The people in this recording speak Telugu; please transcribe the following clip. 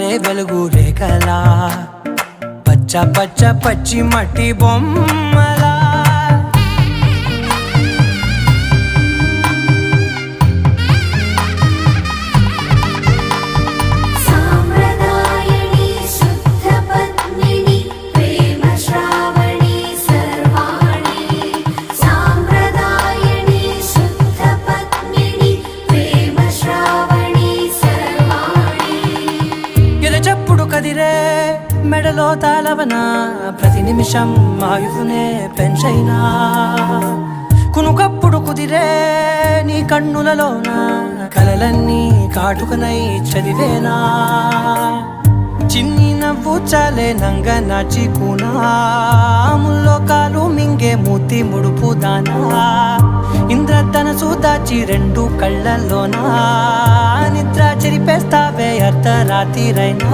జారే వెలుగు రేఖలా పచ్చ పచ్చ పచ్చి మట్టి బొమ్మలా చెప్పుడు కదిరే మెడలో తాళవన ప్రతి నిమిషం ఆయుధునే పెంచైనా కునుకప్పుడు కుదిరే నీ కన్నులలోన కలలన్నీ కాటుకనై చదివేనా చిన్ని నవ్వు చాలే నంగ నాచి కూనాముల్లో కాలు మింగే మూతి ముడుపు దానా ఇంద్రధనసు దాచి రెండు కళ్ళల్లోనా నిద్ర చెరిపేస్తావే అర్ధరాత్రిరైనా